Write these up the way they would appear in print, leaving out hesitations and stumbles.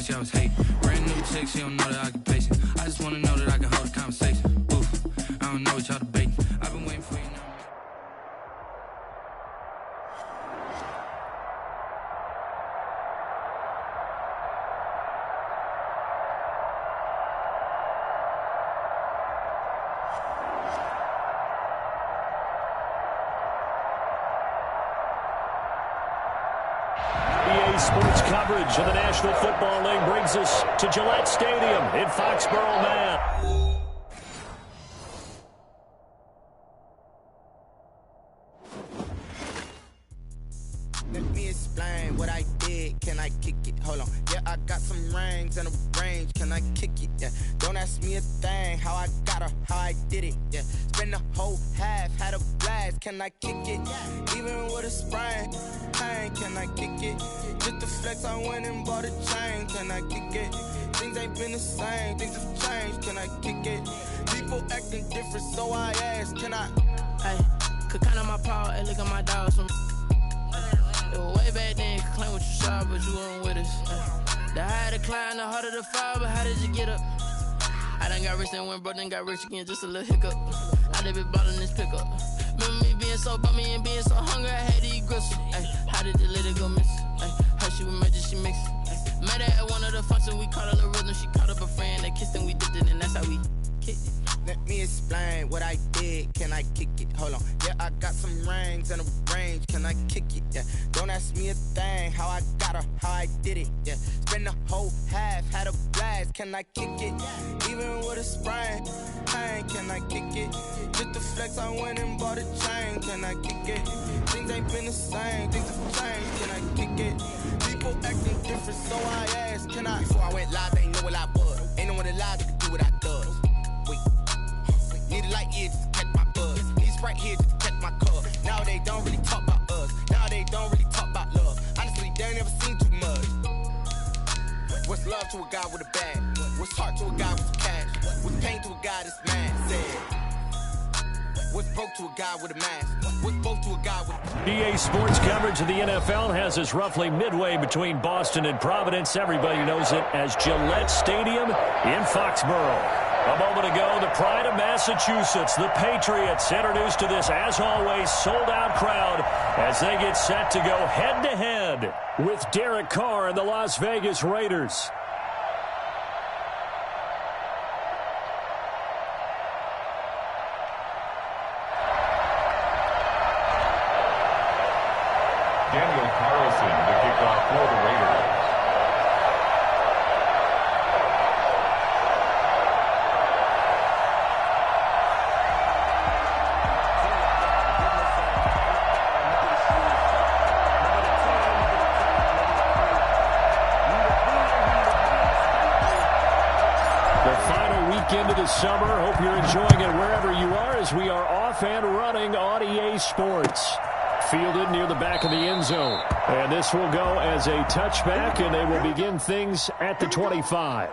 she always hate. Brand new chick, she don't know the occupation. I just wanna know that I can hold a conversation. Oof, I don't know what y'all debating. I've been waiting for you now. Sports coverage of the National Football League brings us to Gillette Stadium in Foxborough, Mass. Let me explain what I did. Can I kick it? Hold on. Yeah, I got some rings and a range. Can I kick it? Yeah. Don't ask me a thing. How I got her, how I did it. Yeah. Spend the whole half, had a blast. Can I kick it? Even with a sprain. Can I kick it? Just the flex, I went and bought a chain. Can I kick it? Things ain't been the same. Things have changed. Can I kick it? People acting different, so I asked. Can I? Hey, could count on my power and look at my dogs. Way back then, you could claim what you saw, but you weren't with us. The higher the climb, the harder the fall, but how did you get up? I done got rich and went broke, then got rich again, just a little hiccup. I done been ballin' this pickup. Remember me being so bummy and being so hungry, I had to eat gristle. How did the lady go miss? How she was magic, she mixed. Met her at one of the functions, we caught her the rhythm, she caught up a friend, they kissed and we dipped it, and that's how we kicked it. Let me explain what I did. Can I kick it? Hold on. Yeah, I got some rings and a range. Can I kick it? Yeah. Don't ask me a thing. How I got her, how I did it. Yeah. Spend the whole half, had a blast. Can I kick it? Even with a sprain. Can I kick it? Just the flex, I went and bought a chain. Can I kick it? Things ain't been the same. Things have changed. Can I kick it? People acting different, so I asked. Can I? Before I went live, they ain't know what I was. Ain't no one alive that could do what I does. Need a light here just to catch my buzz. Need Sprite here just to catch my cup. Now they don't really talk about us. Now they don't really talk about love. Honestly, they ain't never seen too much. What's love to a guy with a bag? What's heart to a guy with cash? What's pain to a guy that's mad? Said. What's broke to a guy with a mask? What's both to a guy with... EA Sports coverage of the NFL has us roughly midway between Boston and Providence. Everybody knows it as Gillette Stadium in Foxborough. A moment ago, the pride of Massachusetts, the Patriots, introduced to this, as always, sold-out crowd as they get set to go head-to-head with Derek Carr and the Las Vegas Raiders. Daniel Carlson, the kickoff for the Raiders. Into the summer. Hope you're enjoying it wherever you are as we are off and running on EA Sports. Fielded near the back of the end zone. And this will go as a touchback, and they will begin things at the 25.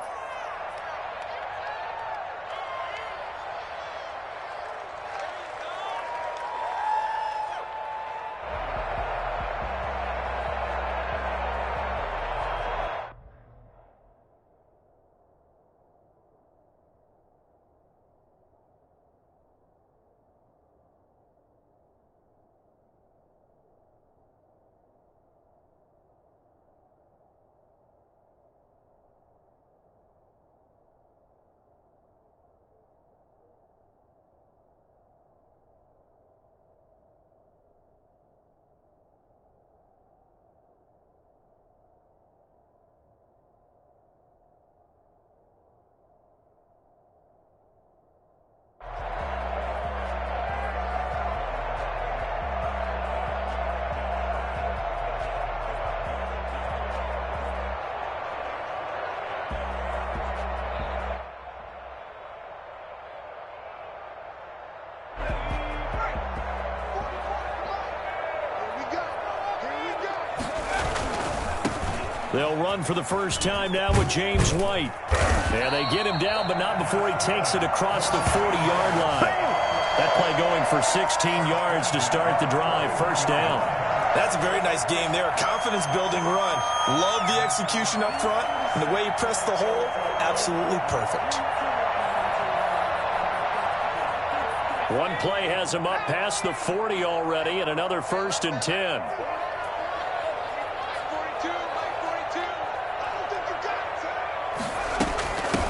They'll run for the first time now with James White. And they get him down, but not before he takes it across the 40-yard line. That play going for 16 yards to start the drive. First down. That's a very nice game there. A confidence-building run. Love the execution up front. And the way he pressed the hole, absolutely perfect. One play has him up past the 40 already, and another 1st and 10.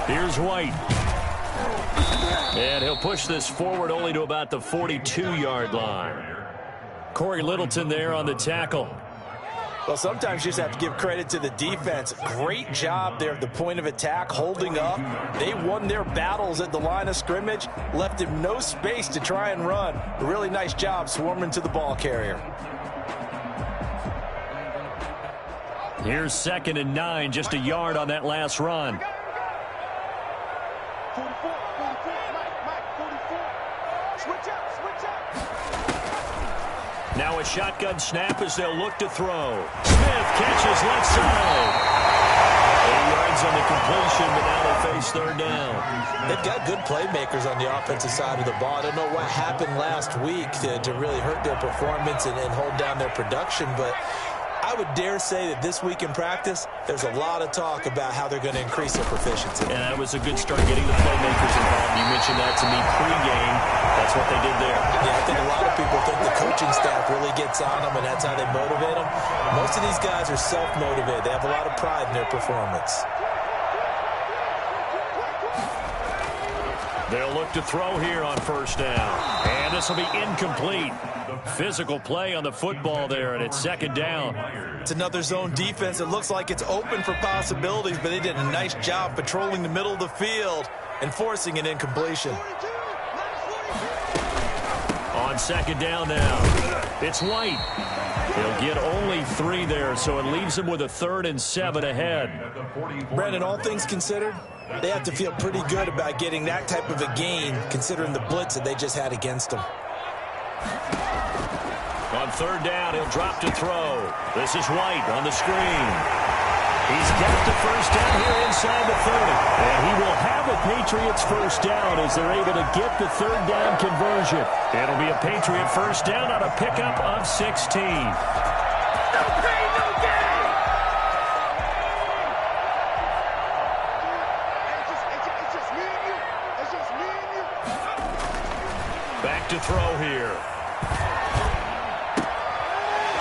Here's White. And he'll push this forward only to about the 42-yard line. Corey Littleton there on the tackle. Well, sometimes you just have to give credit to the defense. Great job there at the point of attack, holding up. They won their battles at the line of scrimmage, left him no space to try and run. A really nice job swarming to the ball carrier. Here's 2nd and 9, just a yard on that last run. Now a shotgun snap as they'll look to throw. Smith catches left side. 8 yards on the completion, but now they face 3rd down. They've got good playmakers on the offensive side of the ball. I don't know what happened last week to really hurt their performance and hold down their production, but I would dare say that this week in practice, there's a lot of talk about how they're going to increase their proficiency. And that was a good start getting the playmakers involved. You mentioned that to me pregame. That's what they did there. Yeah, I think a lot of people think the coaching staff really gets on them, and that's how they motivate them. Most of these guys are self-motivated. They have a lot of pride in their performance. They'll look to throw here on 1st down. And this will be incomplete. Physical play on the football there, and it's 2nd down. It's another zone defense. It looks like it's open for possibilities, but they did a nice job patrolling the middle of the field and forcing an incompletion. On 2nd down now, it's White. He'll get only 3 there, so it leaves him with a 3rd and 7 ahead. Brandon, all things considered, they have to feel pretty good about getting that type of a gain, considering the blitz that they just had against them. On 3rd down, he'll drop to throw. This is White on the screen. He's got the 1st down here inside the 30. And he will have a Patriots 1st down as they're able to get the 3rd down conversion. It'll be a Patriot 1st down on a pickup of 16. No pain, no gain. It's just me and you. It's just me and you. Back to throw here.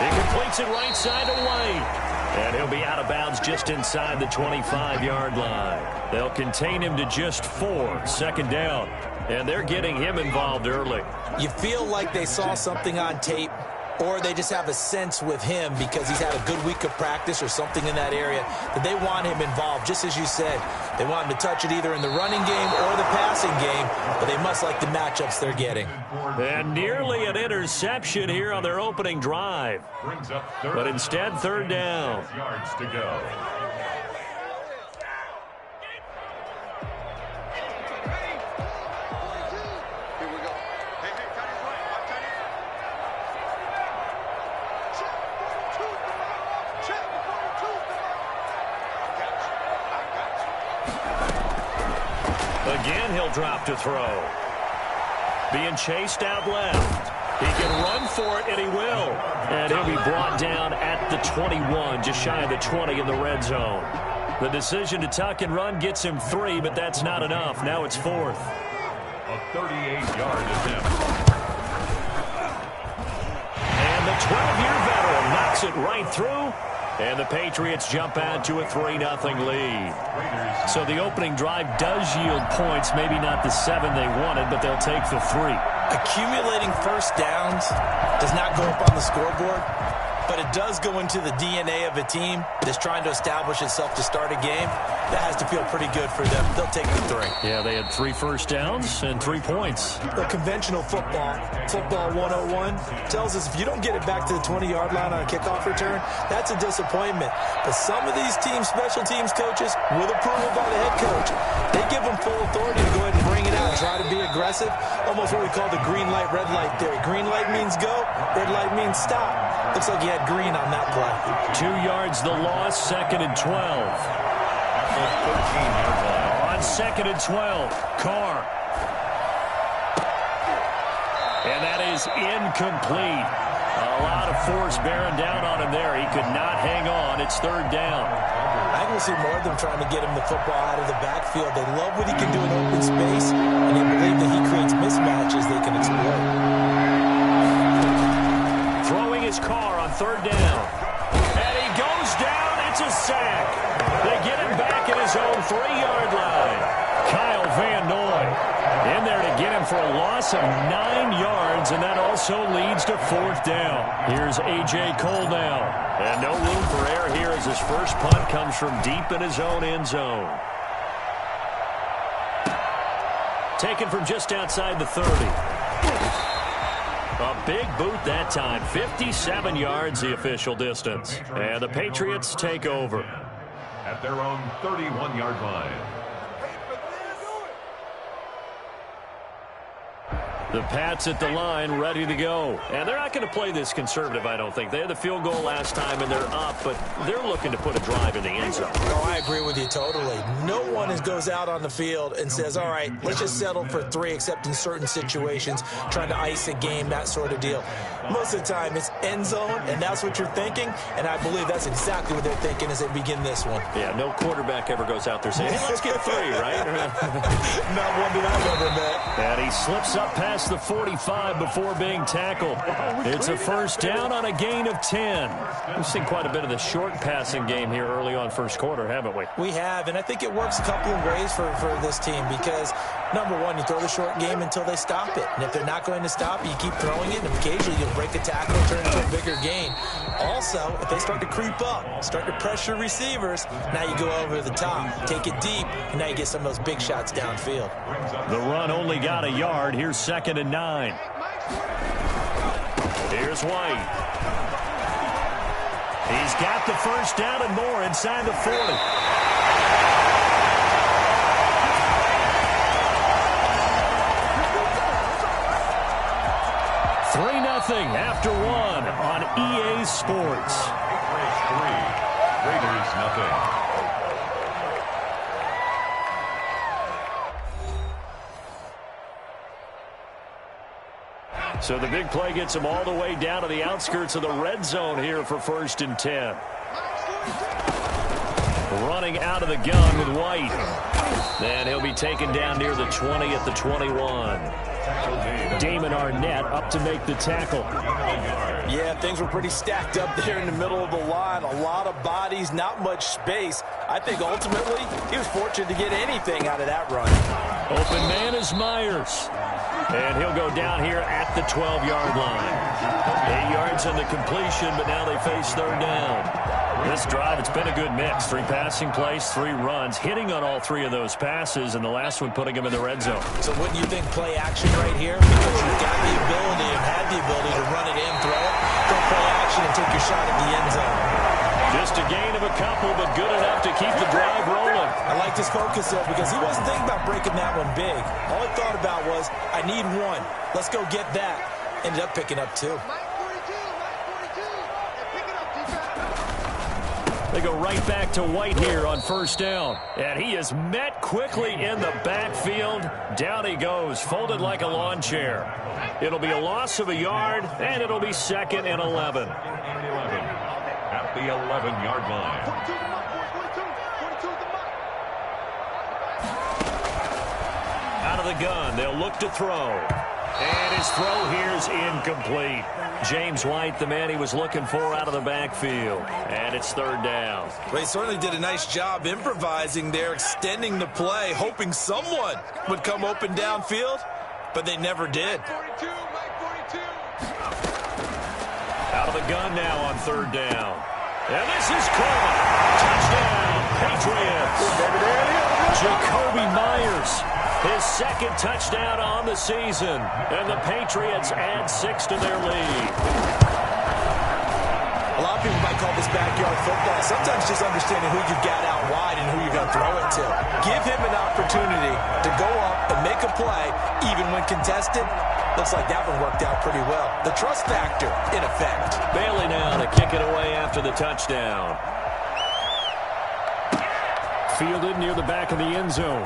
He completes it right side to White. And he'll be out of bounds just inside the 25-yard line. They'll contain him to just 4, 2nd down. And they're getting him involved early. You feel like they saw something on tape, or they just have a sense with him because he's had a good week of practice or something in that area that they want him involved. Just as you said, they want him to touch it either in the running game or the passing game, but they must like the matchups they're getting. And nearly an interception here on their opening drive. But instead, 3rd down. Yards to go. Again, he'll drop to throw. Being chased out left. He can run for it, and he will. And he'll be brought down at the 21, just shy of the 20 in the red zone. The decision to tuck and run gets him 3, but that's not enough. Now it's 4th. A 38-yard attempt. And the 12-year veteran knocks it right through. And the Patriots jump out to a 3-0 lead. So the opening drive does yield points, maybe not the 7 they wanted, but they'll take the 3. Accumulating 1st downs does not go up on the scoreboard, but it does go into the DNA of a team that's trying to establish itself to start a game. That has to feel pretty good for them. They'll take the 3. Yeah, they had 3 first downs and 3 points. The conventional football 101, tells us if you don't get it back to the 20-yard line on a kickoff return, that's a disappointment. But some of these teams, special teams coaches, with approval by the head coach, they give them full authority to go ahead and bring it out, try to be aggressive, almost what we call the green light, red light theory. Green light means go, red light means stop. Looks like he had green on that play. 2 yards the loss, 2nd and 12. On 2nd and 12, Carr. And that is incomplete. A lot of force bearing down on him there. He could not hang on. It's 3rd down. I think we'll see more of them trying to get him the football out of the backfield. They love what he can do in open space, and they believe that he creates mismatches they can exploit. Throwing his car on third down. And he goes down. It's a sack. They get him back at his own 3-yard line. Kyle Van Noy in there to get him for a loss of 9 yards, and that also leads to 4th down. Here's A.J. Cole now. And no room for error here as his first punt comes from deep in his own end zone. Taken from just outside the 30. A big boot that time. 57 yards the official distance. And the Patriots take over. At their own 31-yard line. The Pats at the line, ready to go. And they're not going to play this conservative, I don't think. They had the field goal last time, and they're up, but they're looking to put a drive in the end zone. Oh, I agree with you totally. No one goes out on the field and says, all right, let's just settle for 3, except in certain situations, trying to ice a game, that sort of deal. Most of the time, it's end zone, and that's what you're thinking, and I believe that's exactly what they're thinking as they begin this one. Yeah, no quarterback ever goes out there saying, hey, let's get 3, right? Not one that I've ever met. And he slips up past the 45 before being tackled. It's a first down on a gain of 10. We've seen quite a bit of the short passing game here early on first quarter, haven't we? We have, and I think it works a couple of ways for this team because, number one, you throw the short game until they stop it. And if they're not going to stop it, you keep throwing it, and occasionally you'll break a tackle and turn it into a bigger gain. Also, if they start to creep up, start to pressure receivers, now you go over the top, take it deep, and now you get some of those big shots downfield. The run only got a yard. Here's 2nd and 9. Here's White. He's got the first down and more inside the 40. 3-0 after 1 on EA Sports. Raiders 0. So the big play gets him all the way down to the outskirts of the red zone here for 1st and 10. Running out of the gun with White. And he'll be taken down near the 20 at the 21. Damon Arnett up to make the tackle. Yeah, things were pretty stacked up there in the middle of the line. A lot of bodies, not much space. I think ultimately he was fortunate to get anything out of that run. Open man is Myers. And he'll go down here at the 12-yard line. 8 yards on the completion, but now they face 3rd down. This drive, it's been a good mix. 3 passing plays, 3 runs, hitting on all 3 of those passes, and the last one putting him in the red zone. So wouldn't you think play action right here? Because you've got the ability and had the ability to run it in, throw it, go play action, and take your shot at the end zone. Just a gain of a couple, but good enough to keep the drive rolling. I liked his focus, though, because he wasn't thinking about breaking that one big. All he thought about was, I need 1. Let's go get that. Ended up picking up 2. They go right back to White here on 1st down. And he is met quickly in the backfield. Down he goes, folded like a lawn chair. It'll be a loss of a yard, and it'll be 2nd and 11. At the 11-yard line. Out of the gun, they'll look to throw. And his throw here is incomplete. James White, the man he was looking for out of the backfield. And it's 3rd down. Well, he certainly did a nice job improvising there, extending the play, hoping someone would come open downfield, but they never did. Out of the gun now on 3rd down. And this is caught. Touchdown, Patriots. Jacoby Myers. His 2nd touchdown on the season. And the Patriots add 6 to their lead. A lot of people might call this backyard football. Sometimes just understanding who you've got out wide and who you're going to throw it to. Give him an opportunity to go up and make a play, even when contested. Looks like that one worked out pretty well. The trust factor, in effect. Bailey now to kick it away after the touchdown. Fielded near the back of the end zone.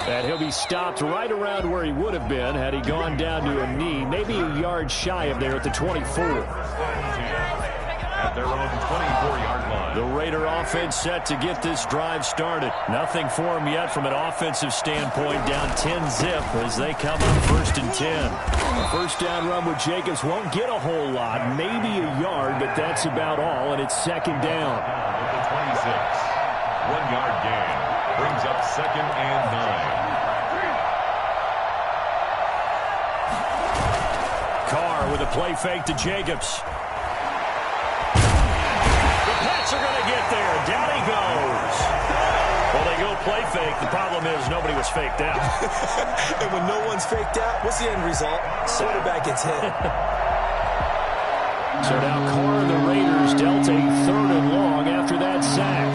And he'll be stopped right around where he would have been had he gone down to a knee, maybe a yard shy of there at the 24. At their own 24-yard line. The Raider offense set to get this drive started. Nothing for them yet from an offensive standpoint. Down 10-zip as they come up 1st and 10. The first down run with Jacobs won't get a whole lot, maybe a yard, but that's about all, and it's 2nd down. At the 26, 1-yard gain brings up 2nd and 9. Carr with a play fake to Jacobs. The Pats are going to get there. Down he goes. Well, they go play fake. The problem is nobody was faked out. And when no one's faked out, what's the end result? Quarterback gets hit. So now Carr and the Raiders dealt a 3rd and long after that sack.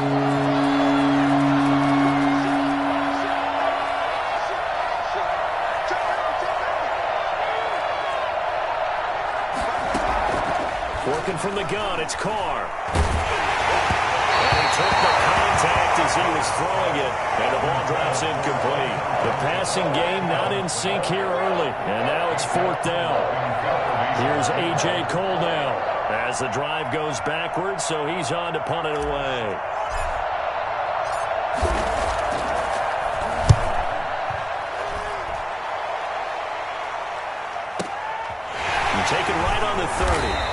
Working from the gun, it's Carr. And he took the contact as he was throwing it, and the ball drops incomplete. The passing game not in sync here early, and now it's 4th down. Here's A.J. Cole now as the drive goes backwards, so he's on to punt it away. Taken right on the 30.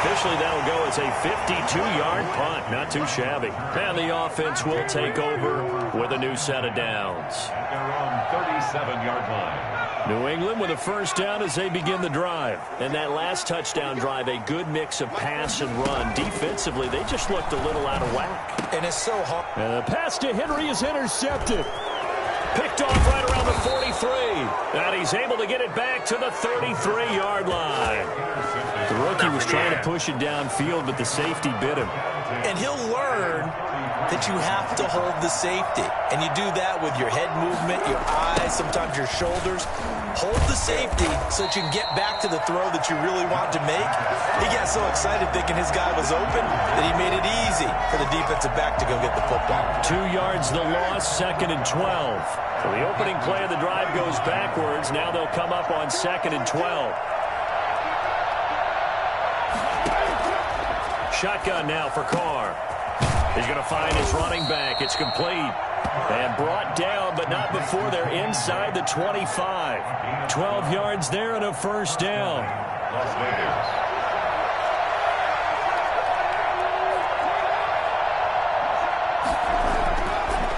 Officially, that'll go as a 52-yard punt. Not too shabby. And the offense will take over with a new set of downs. At their own 37-yard line. New England with a 1st down as they begin the drive. And that last touchdown drive, a good mix of pass and run. Defensively, they just looked a little out of whack. And it's so hard. And the pass to Henry is intercepted. Picked off right around the 43. And he's able to get it back to the 33-yard line. The rookie was trying to push it downfield, but the safety bit him. And he'll learn that you have to hold the safety. And you do that with your head movement, your eyes, sometimes your shoulders. Hold the safety so that you can get back to the throw that you really want to make. He got so excited thinking his guy was open that he made it easy for the defensive back to go get the football. 2 yards the loss, 2nd and 12. So the opening play of the drive goes backwards. Now they'll come up on 2nd and 12. Shotgun now for Carr. He's going to find his running back. It's complete. And brought down, but not before they're inside the 25. 12 yards there and a 1st down. Las Vegas.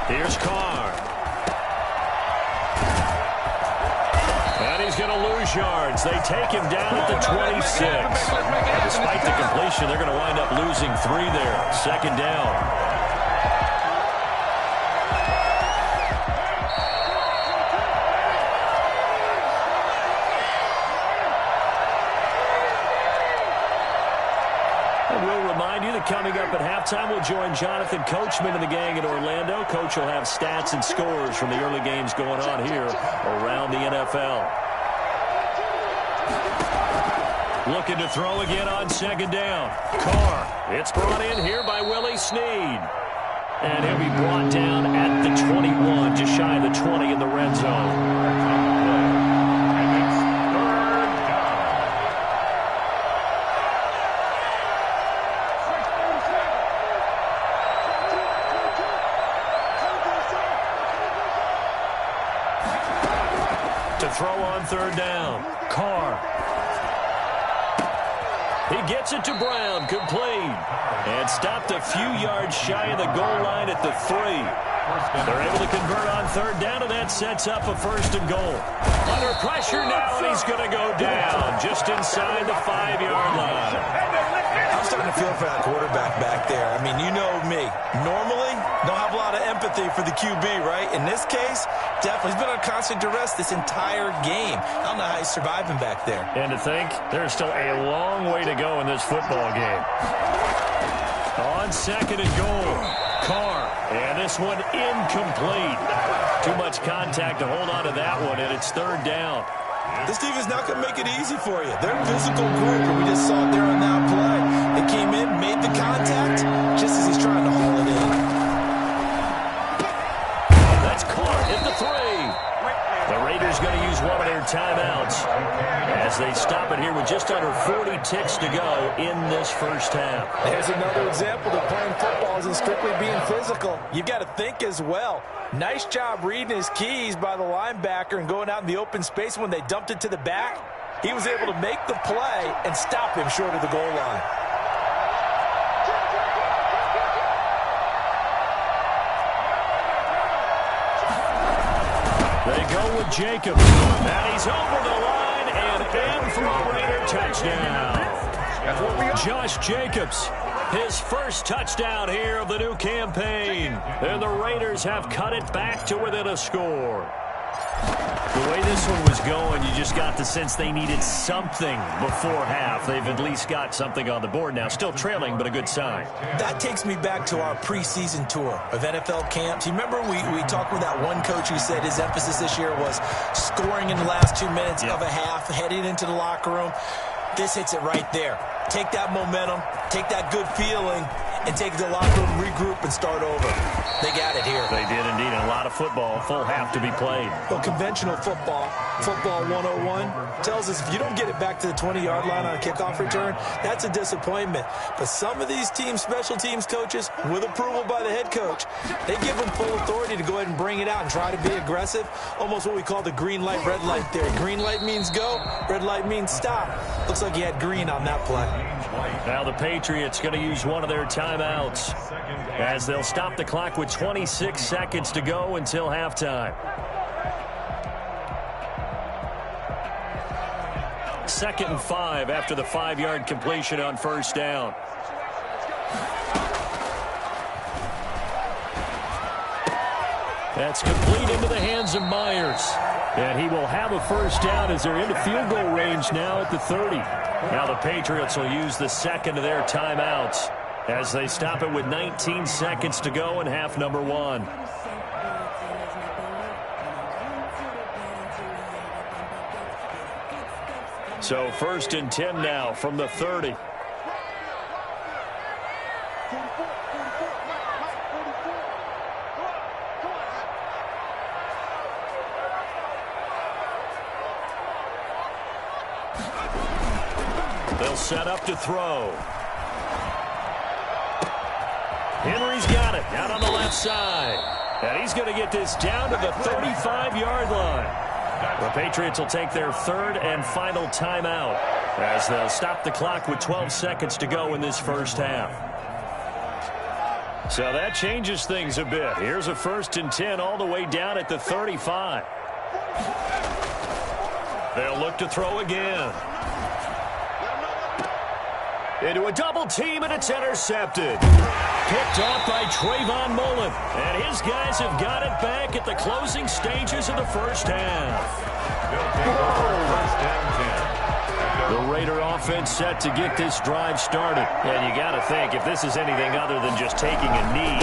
Here's Carr. And he's going to lose yards. They take him down at the 26. And despite the completion, they're going to wind up losing 3 there. 2nd down. Coming up at halftime, we'll join Jonathan Coachman and the gang in Orlando. Coach will have stats and scores from the early games going on here around the NFL. Looking to throw again on 2nd down. Carr. It's brought in here by Willie Snead. And he'll be brought down at the 21, just shy of the 20 in the red zone. Throw on 3rd down. Carr. He gets it to Brown. Complete. And stopped a few yards shy of the goal line at the 3. They're able to convert on 3rd down, and that sets up a 1st and goal. Under pressure now, and he's going to go down just inside the 5-yard line. I'm starting to feel for that quarterback back there. I mean, you know me. Normally, don't have a lot of empathy for the QB, right? In this case, definitely. He's been on constant duress this entire game. I don't know how he's surviving back there. And to think, there's still a long way to go in this football game. On 2nd and goal, Carr. And this one incomplete. Too much contact to hold on to that one, and it's 3rd down. This team is not going to make it easy for you. They're a physical group, and we just saw it there on that play. They came in, made the contact, just as he's trying to haul it in. That's Carr at the 3. The Raiders going to use one of their timeouts as they stop it here with just under 40 ticks to go in this first half. There's another example that playing football isn't strictly being physical. You've got to think as well. Nice job reading his keys by the linebacker and going out in the open space. When they dumped it to the back, he was able to make the play and stop him short of the goal line. They go with Jacobs. And he's over the line and in for a Raider touchdown. Josh Jacobs, his first touchdown here of the new campaign. And the Raiders have cut it back to within a score. The way this one was going, you just got the sense they needed something before half. They've at least got something on the board now. Still trailing, but a good sign. That takes me back to our preseason tour of NFL camps. You remember we talked with that one coach who said his emphasis this year was scoring in the last 2 minutes of a half, heading into the locker room. This hits it right there. Take that momentum, take that good feeling, and take the locker room, regroup, and start over. They got it here. They did indeed. A lot of football, full half to be played. Well, conventional football 101, tells us if you don't get it back to the 20-yard line on a kickoff return, that's a disappointment. But some of these team special teams coaches, with approval by the head coach, they give them full authority to go ahead and bring it out and try to be aggressive, almost what we call the green light, red light theory. Green light means go, red light means stop. Looks like he had green on that play. Now the Patriots going to use one of their timeouts as they'll stop the clock with 26 seconds to go until halftime. 2nd and 5 after the 5-yard completion on first down. That's complete into the hands of Myers. And he will have a first down as they're into field goal range now at the 30. Now the Patriots will use the second of their timeouts as they stop it with 19 seconds to go in half number 1. So 1st and 10 now from the 30. They'll set up to throw. Henry's got it out on the left side. And he's going to get this down to the 35-yard line. The Patriots will take their 3rd and final timeout as they'll stop the clock with 12 seconds to go in this first half. So that changes things a bit. Here's a 1st and 10 all the way down at the 35. They'll look to throw again. Into a double team, and it's intercepted. Picked off by Trayvon Mullen. And his guys have got it back at the closing stages of the first half. The Raider offense set to get this drive started. And you got to think, if this is anything other than just taking a knee,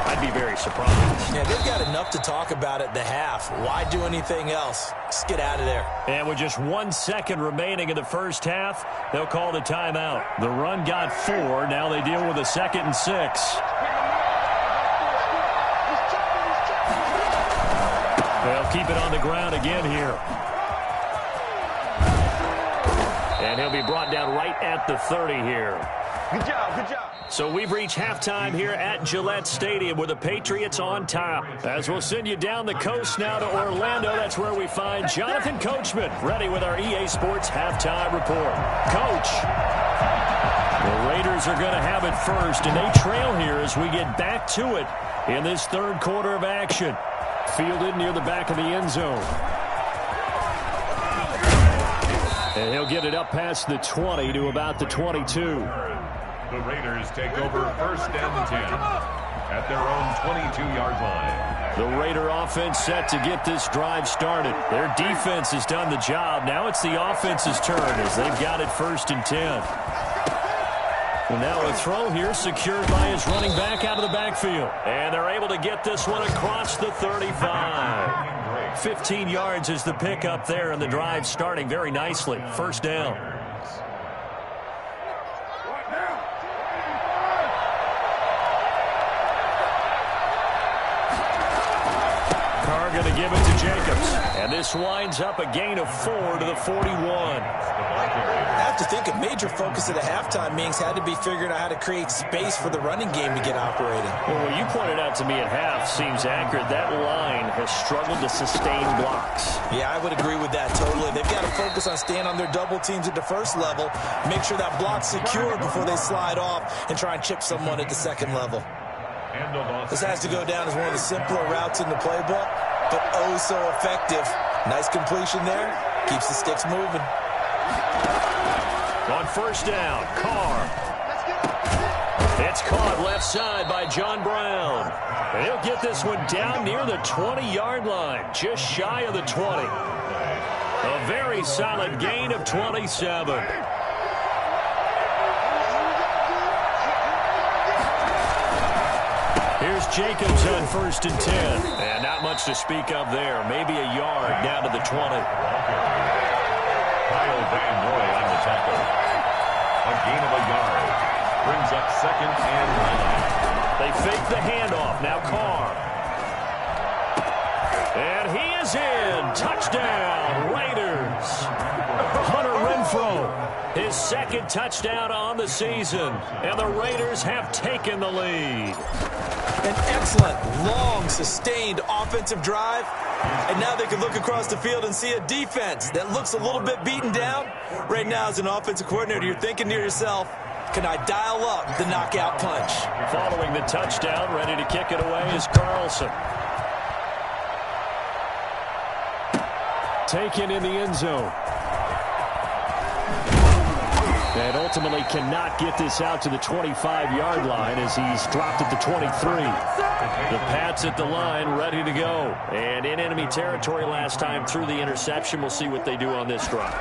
I'd be very surprised. Yeah, they've got enough to talk about at the half. Why do anything else? Just get out of there. And with just 1 second remaining in the first half, they'll call the timeout. The run got 4. Now they deal with a 2nd and 6. They'll keep it on the ground again here. And he'll be brought down right at the 30 here. Good job, good job. So we've reached halftime here at Gillette Stadium with the Patriots on top. As we'll send you down the coast now to Orlando, that's where we find Jonathan Coachman ready with our EA Sports halftime report. Coach, the Raiders are going to have it first, and they trail here as we get back to it in this 3rd quarter of action. Fielded near the back of the end zone. And he'll get it up past the 20 to about the 22. The Raiders take over 1st and 10 at their own 22-yard line. The Raider offense set to get this drive started. Their defense has done the job. Now it's the offense's turn as they've got it 1st and 10. And now a throw here secured by his running back out of the backfield. And they're able to get this one across the 35. 15 yards is the pickup there, and the drive starting very nicely. 1st down. going to give it to Jacobs. And this winds up a gain of 4 to the 41. I have to think a major focus of the halftime meetings had to be figuring out how to create space for the running game to get operating. Well, what you pointed out to me at half seems accurate. That line has struggled to sustain blocks. Yeah, I would agree with that totally. They've got to focus on staying on their double teams at the first level, make sure that block's secure before they slide off and try and chip someone at the second level. This has to go down as one of the simpler routes in the playbook, but oh so effective. Nice completion there. Keeps the sticks moving. On first down, Carr. It's caught left side by John Brown. And he'll get this one down near the 20-yard line, just shy of the 20. A very solid gain of 27. Here's Jacobs on first and 10. And not much to speak of there. Maybe a yard down to the 20. Kyle Van Noy on the tackle. A gain of a yard. Brings up second and 9. They fake the handoff. Now Carr. And he is in. Touchdown, Raiders. Hunter Renfrow, his second touchdown on the season. And the Raiders have taken the lead. An excellent, long, sustained offensive drive. And now they can look across the field and see a defense that looks a little bit beaten down. Right now, as an offensive coordinator, you're thinking to yourself, can I dial up the knockout punch? Following the touchdown, ready to kick it away is Carlson. Taken in the end zone. And ultimately cannot get this out to the 25-yard line as he's dropped at the 23. The Pats at the line, ready to go. And in enemy territory last time through the interception. We'll see what they do on this drive.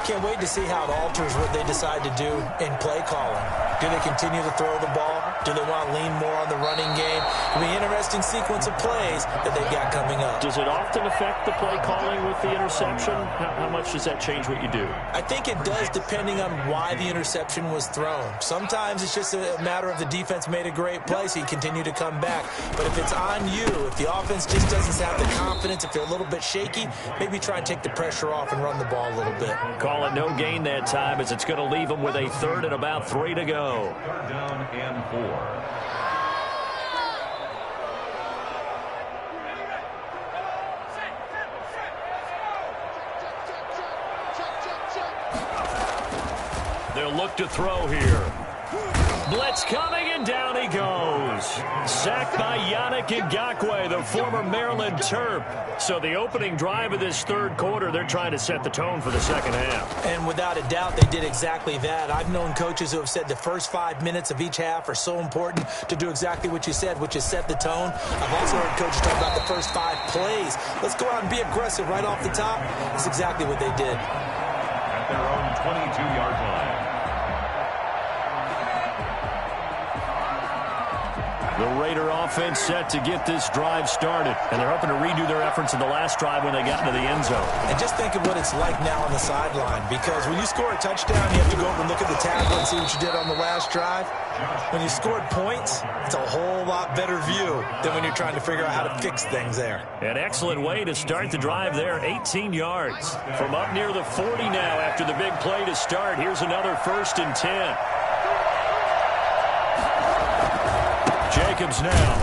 Can't wait to see how it alters what they decide to do in play calling. Do they continue to throw the ball? Do they want to lean more on the running game? It'll be an interesting sequence of plays that they've got coming up. Does it often affect the play calling with the interception? How much does that change what you do? I think it does, depending on why the interception was thrown. Sometimes it's just a matter of the defense made a great play, so you continue to come back. But if it's on you, if the offense just doesn't have the confidence, if they're a little bit shaky, maybe try and take the pressure off and run the ball a little bit. Call it no gain that time, as it's going to leave them with a third and about 3 to go. Third down and 4. They'll look to throw here. Blitz coming, and down he goes. Sacked by Yannick Ngakoue, the former Maryland Terp. So the opening drive of this third quarter, they're trying to set the tone for the second half. And without a doubt, they did exactly that. I've known coaches who have said the first 5 minutes of each half are so important to do exactly what you said, which is set the tone. I've also heard coaches talk about the first 5 plays. Let's go out and be aggressive right off the top. That's exactly what they did. At their own 22-yard line. The Raider offense set to get this drive started. And they're hoping to redo their efforts in the last drive when they got into the end zone. And just think of what it's like now on the sideline. Because when you score a touchdown, you have to go over and look at the tablet and see what you did on the last drive. When you scored points, it's a whole lot better view than when you're trying to figure out how to fix things there. An excellent way to start the drive there, 18 yards. From up near the 40 now after the big play to start. Here's another 1st and 10. Jacobs now.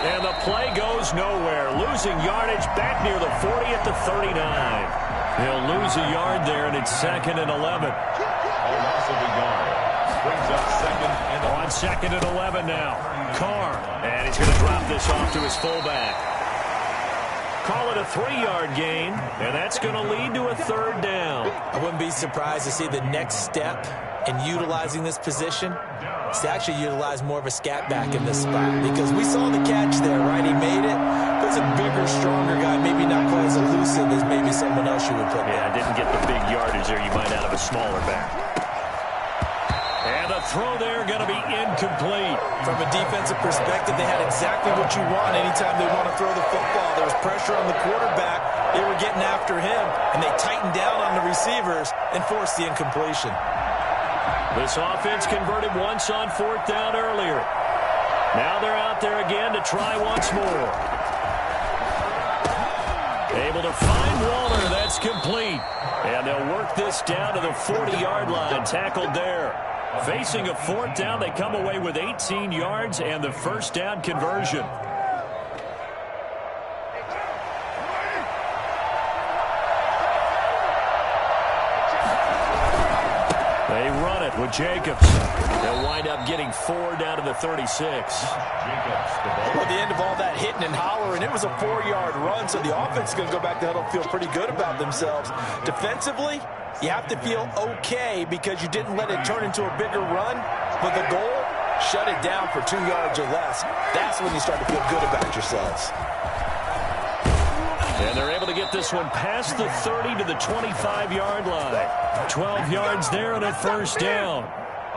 And the play goes nowhere. Losing yardage back near the 40 at the 39. They'll lose a yard there, and it's 2nd and 11. A loss of a yard. Brings up 2nd and 11. On 2nd and 11 now. Carr. And he's going to drop this off to his fullback. Call it a 3-yard gain, and that's going to lead to a 3rd down. I wouldn't be surprised to see the next step in utilizing this position is to actually utilize more of a scat back in this spot. Because we saw the catch there, right? He made it. But it's a bigger, stronger guy, maybe not quite as elusive as maybe someone else you would put there. Yeah, didn't get the big yardage there you might out of a smaller back. And the throw there going to be incomplete. From a defensive perspective, they had exactly what you want anytime they want to throw the football. There was pressure on the quarterback. They were getting after him, and they tightened down on the receivers and forced the incompletion. This offense converted once on 4th down earlier. Now they're out there again to try once more. Able to find Waller. That's complete. And they'll work this down to the 40-yard line. Tackled there. Facing a fourth down, they come away with 18 yards and the first down conversion. They run it with Jacobs. They'll wind up getting 4 down to the 36. Well, at the end of all that hitting and hollering, it was a 4-yard run, so the offense is going to go back to huddle and feel pretty good about themselves. Defensively, you have to feel okay because you didn't let it turn into a bigger run, but the goal, shut it down for 2 yards or less. That's when you start to feel good about yourselves. And they're able to get this one past the 30 to the 25-yard line. 12 yards there and a first down.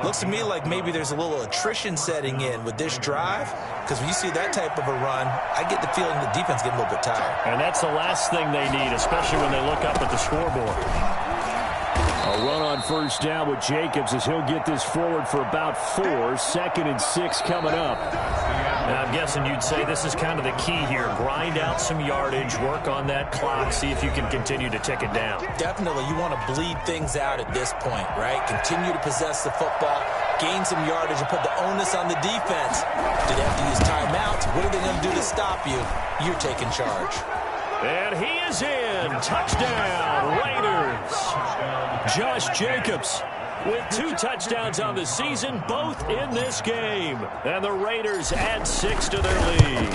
Looks to me like maybe there's a little attrition setting in with this drive, because when you see that type of a run, I get the feeling the defense getting a little bit tired. And that's the last thing they need, especially when they look up at the scoreboard. A run on first down with Jacobs as he'll get this forward for about 4. 2nd and 6 coming up. Now, I'm guessing you'd say this is kind of the key here. Grind out some yardage, work on that clock, see if you can continue to tick it down. Definitely, you want to bleed things out at this point, right? Continue to possess the football, gain some yardage, and put the onus on the defense. Do they have to use timeouts? What are they going to do to stop you? You're taking charge. And he is in. Touchdown, Raiders. Josh Jacobs with 2 touchdowns on the season, both in this game. And the Raiders add 6 to their lead.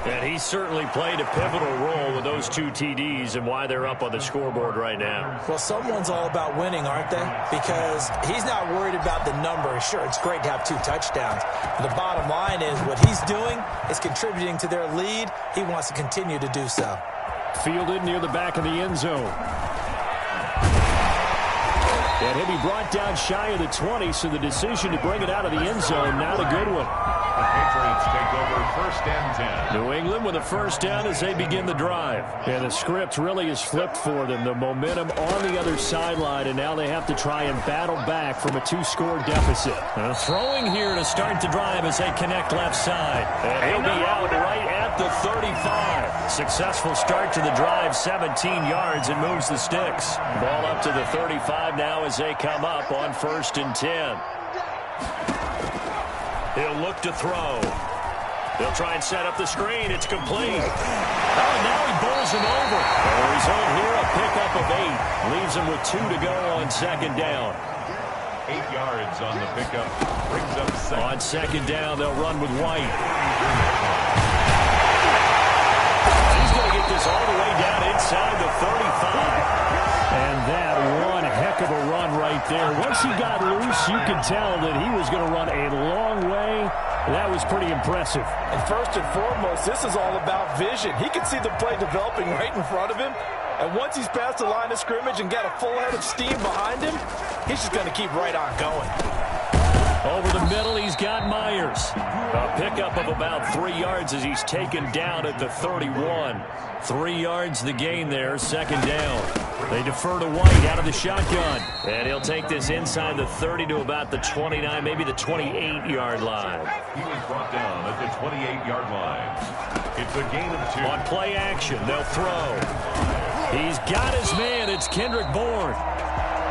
And he certainly played a pivotal role with those 2 TDs and why they're up on the scoreboard right now. Well, someone's all about winning, aren't they? Because he's not worried about the number. Sure, it's great to have 2 touchdowns. But the bottom line is what he's doing is contributing to their lead. He wants to continue to do so. Fielded near the back of the end zone. And he'll be brought down shy of the 20, so the decision to bring it out of the end zone, not a good one. The Patriots take over 1st and 10. New England with a first down as they begin the drive. And the script really is flipped for them. The momentum on the other sideline, and now they have to try and battle back from a 2-score deficit. Throwing here to start the drive as they connect left side. And he'll be out right at the 35. Successful start to the drive, 17 yards, and moves the sticks. Ball up to the 35 now as they come up on 1st and 10. He'll look to throw. They'll try and set up the screen. It's complete. Oh, now he bowls him over. The result here, a pickup of 8. Leaves him with 2 to go on 2nd down. 8 yards on the pickup. Brings up 2nd. On 2nd down, they'll run with White. He's going to get this all the way down inside the 35. And that one heck of a run right there. Once he got loose, you could tell that he was going to run a long way. That was pretty impressive. And first and foremost, this is all about vision. He can see the play developing right in front of him. And once he's past the line of scrimmage and got a full head of steam behind him, he's just going to keep right on going. Over the middle, he's got Myers. A pickup of about 3 yards as he's taken down at the 31. 3 yards the gain there, 2nd down. They defer to White out of the shotgun. And he'll take this inside the 30 to about the 29, maybe the 28-yard line. He was brought down at the 28-yard line. It's a gain of 2. On play action, they'll throw. He's got his man. It's Kendrick Bourne.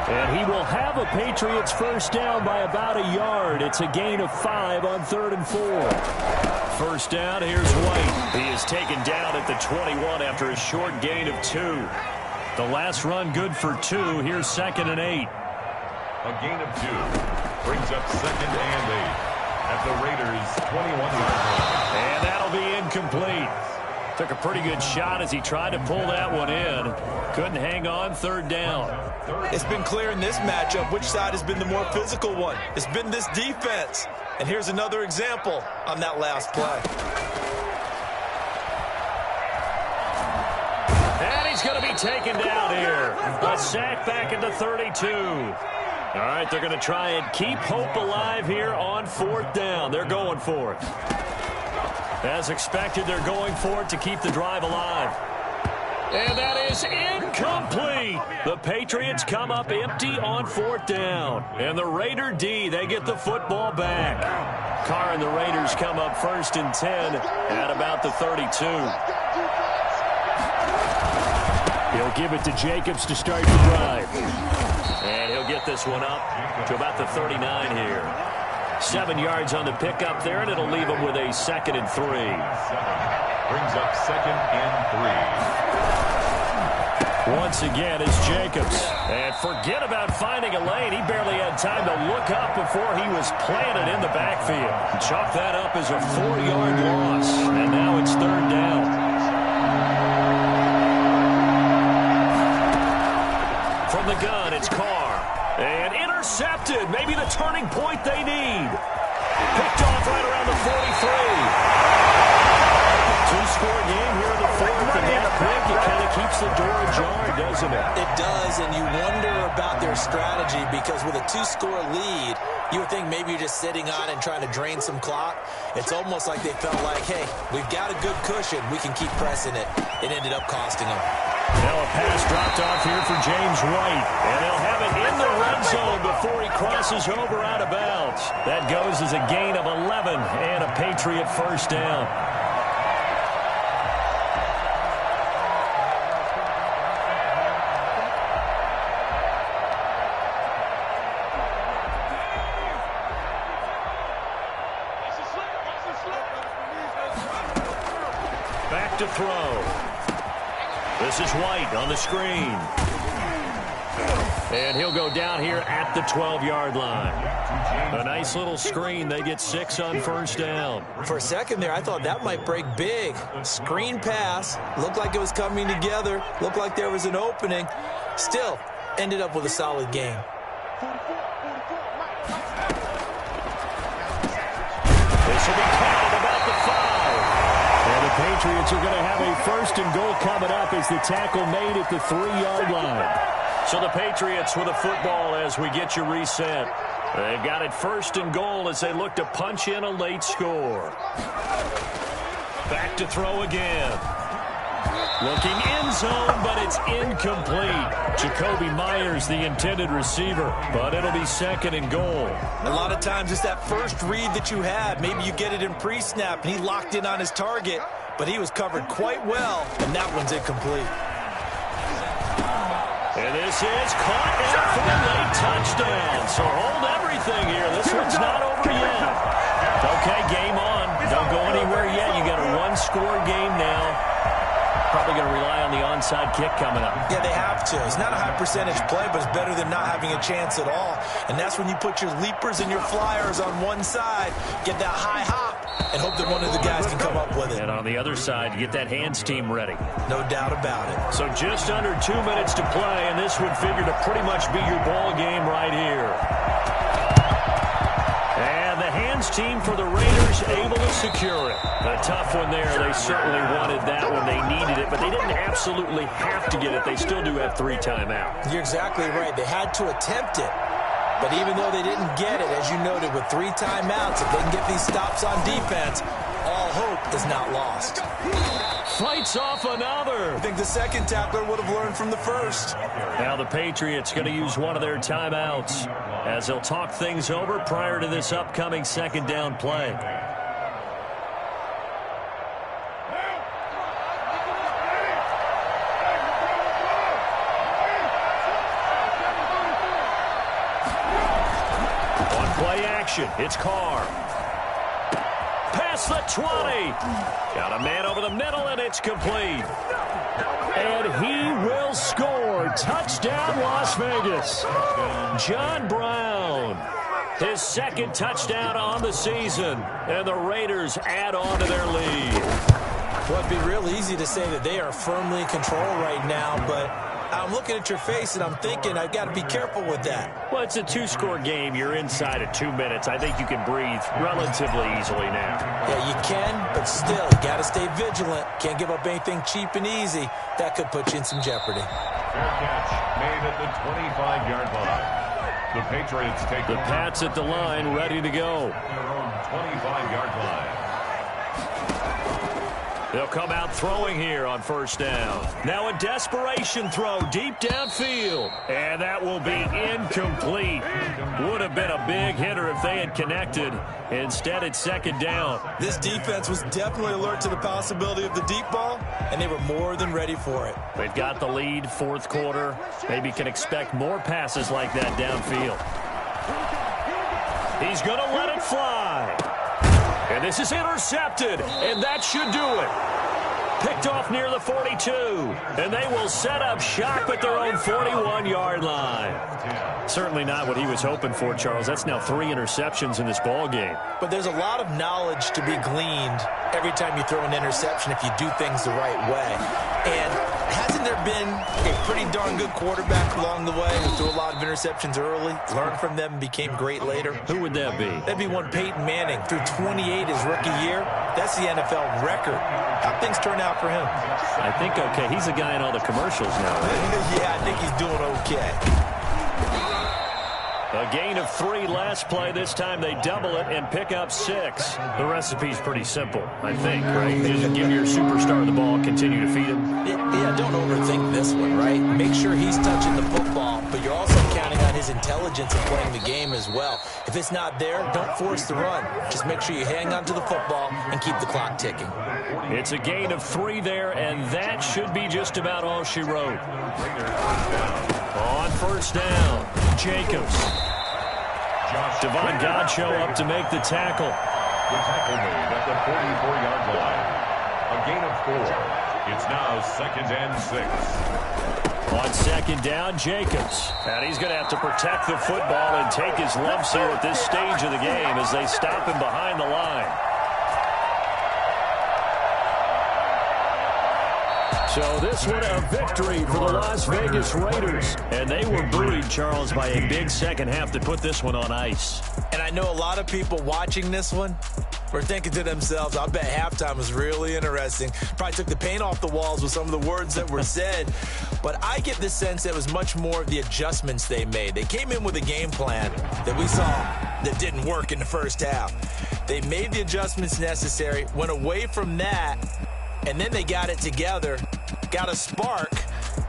And he will have a Patriots first down by about a yard. It's a gain of 5 on 3rd and 4. First down, here's White. He is taken down at the 21 after a short gain of 2. The last run good for 2. Here's 2nd and 8. A gain of 2. Brings up 2nd and 8 at the Raiders' 21-yard line. And that'll be incomplete. Took a pretty good shot as he tried to pull that one in. Couldn't hang on, 3rd down. It's been clear in this matchup which side has been the more physical one. It's been this defense. And here's another example on that last play. And he's going to be taken down here. A sack back at the 32. All right, they're going to try and keep hope alive here on 4th down. They're going for it. As expected, they're going for it to keep the drive alive. And that is incomplete. The Patriots come up empty on 4th down. And the Raider D, they get the football back. Carr and the Raiders come up 1st and 10 at about the 32. He'll give it to Jacobs to start the drive. And he'll get this one up to about the 39 here. 7 yards on the pickup there, and it'll leave him with a 2nd and 3. Brings up 2nd and 3. Once again, it's Jacobs. And forget about finding a lane. He barely had time to look up before he was planted in the backfield. Chalk that up as a 4-yard loss. And now it's 3rd down. From the gun, it's Carr. And intercepted. Maybe the turning point they need. Picked off right around the 43. Two-score game here in the 4th, and that pick, it kind of keeps the door ajar, doesn't it? It does, and you wonder about their strategy because with a 2-score lead, you would think maybe you're just sitting on and trying to drain some clock. It's almost like they felt like, hey, we've got a good cushion. We can keep pressing it. It ended up costing them. Now a pass dropped off here for James White. And they'll have it in the red zone before he crosses over out of bounds. That goes as a gain of 11 and a Patriot 1st down. Back to throw. This is White on the screen. And he'll go down here at the 12-yard line. A nice little screen. They get 6 on 1st down. For a second there, I thought that might break big. Screen pass. Looked like it was coming together. Looked like there was an opening. Still, ended up with a solid game. This will be caught at about the 5. And the Patriots are going to have a 1st and goal coming up as the tackle made at the 3-yard line. So the Patriots with a football as we get you reset. They've got it 1st and goal as they look to punch in a late score. Back to throw again. Looking end zone, but it's incomplete. Jacoby Myers, the intended receiver, but it'll be 2nd and goal. A lot of times it's that first read that you had. Maybe you get it in pre-snap, and he locked in on his target, but he was covered quite well, and that one's incomplete. And this is caught in for a late touchdown. So hold everything here. This one's not over yet. Okay, game on. Don't go anywhere yet. You got a 1-score game now. Probably going to rely on the onside kick coming up. Yeah, they have to. It's not a high percentage play, but it's better than not having a chance at all. And that's when you put your leapers and your flyers on one side, get that high hop, and hope that one of the guys can come up with it. And on the other side, you get that hands team ready. No doubt about it. So just under 2 minutes to play, and this would figure to pretty much be your ball game right here. And the hands team for the Raiders able to secure it. A tough one there. They certainly wanted that when they needed it, but they didn't absolutely have to get it. They still do have 3 timeouts. You're exactly right. They had to attempt it. But even though they didn't get it, as you noted, with 3 timeouts, if they can get these stops on defense, all hope is not lost. Fights off another. I think the second tackler would have learned from the first. Now the Patriots going to use one of their timeouts as they'll talk things over prior to this upcoming 2nd down play. On play action, it's Carr. Past the 20. Got a man over the middle, and it's complete. And he will score. Touchdown, Las Vegas. John Brown. His 2nd touchdown on the season. And the Raiders add on to their lead. Well, it'd be real easy to say that they are firmly in control right now, but I'm looking at your face and I'm thinking I've got to be careful with that. Well, it's a 2-score game. You're inside of 2 minutes. I think you can breathe relatively easily now. Yeah, you can, but still, you got to stay vigilant. Can't give up anything cheap and easy. That could put you in some jeopardy. Fair catch made at the 25-yard line. The Patriots take the Pats at the line, ready to go. Their own 25-yard line. They'll come out throwing here on 1st down. Now a desperation throw deep downfield. And that will be incomplete. Would have been a big hitter if they had connected. Instead, it's second down. This defense was definitely alert to the possibility of the deep ball, and they were more than ready for it. They've got the lead, fourth quarter. Maybe can expect more passes like that downfield. He's going to let it fly. And this is intercepted, and that should do it. Picked off near the 42, and they will set up shop at their own 41-yard line. Certainly not what he was hoping for, Charles. That's now 3 interceptions in this ball game. But there's a lot of knowledge to be gleaned every time you throw an interception if you do things the right way. And hasn't there been a pretty darn good quarterback along the way who threw a lot of interceptions early, learned from them, and became great later? Who would that be? That'd be one Peyton Manning. Threw 28 his rookie year. That's the NFL record. How'd things turn out for him? I think okay. He's the guy in all the commercials now, right? Yeah, I think he's doing okay. A gain of 3 last play. This time they double it and pick up 6. The recipe's pretty simple, I think, right? Just give your superstar the ball, continue to feed him. Yeah, don't overthink this one, right? Make sure he's touching the football, but you're also counting on his intelligence in playing the game as well. If it's not there, don't force the run. Just make sure you hang on to the football and keep the clock ticking. It's a gain of 3 there, and that should be just about all she wrote. On first down, Jacobs. Devon Godchaux up to make the tackle. The tackle made at the 44-yard line. A gain of 4. It's now 2nd and 6. On second down, Jacobs. And he's going to have to protect the football and take his lumps here at this stage of the game as they stop him behind the line. So this one a victory for the Las Vegas Raiders. And they were buoyed, Charles, by a big second half to put this one on ice. And I know a lot of people watching this one were thinking to themselves, I bet halftime was really interesting. Probably took the paint off the walls with some of the words that were said. But I get the sense that it was much more of the adjustments they made. They came in with a game plan that we saw that didn't work in the first half. They made the adjustments necessary, went away from that, and then they got it together, got a spark,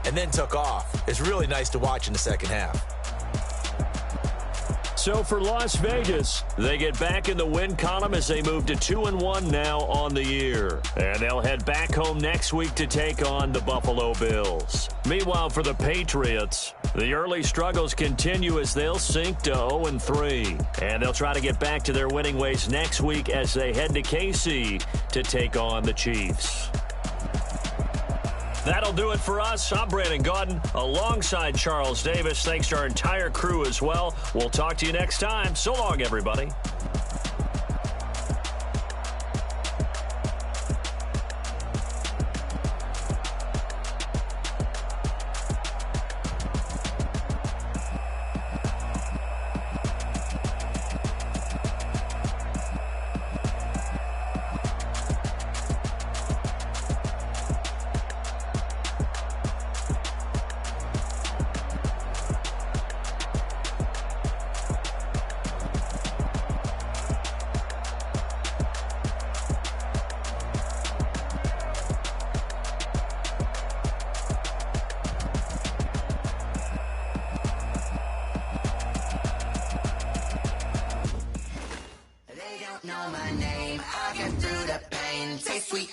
and then took off. It's really nice to watch in the second half. So for Las Vegas, they get back in the win column as they move to 2-1 now on the year. And they'll head back home next week to take on the Buffalo Bills. Meanwhile, for the Patriots, the early struggles continue as they'll sink to 0-3. And they'll try to get back to their winning ways next week as they head to KC to take on the Chiefs. That'll do it for us. I'm Brandon Gaudin alongside Charles Davis. Thanks to our entire crew as well. We'll talk to you next time. So long, everybody.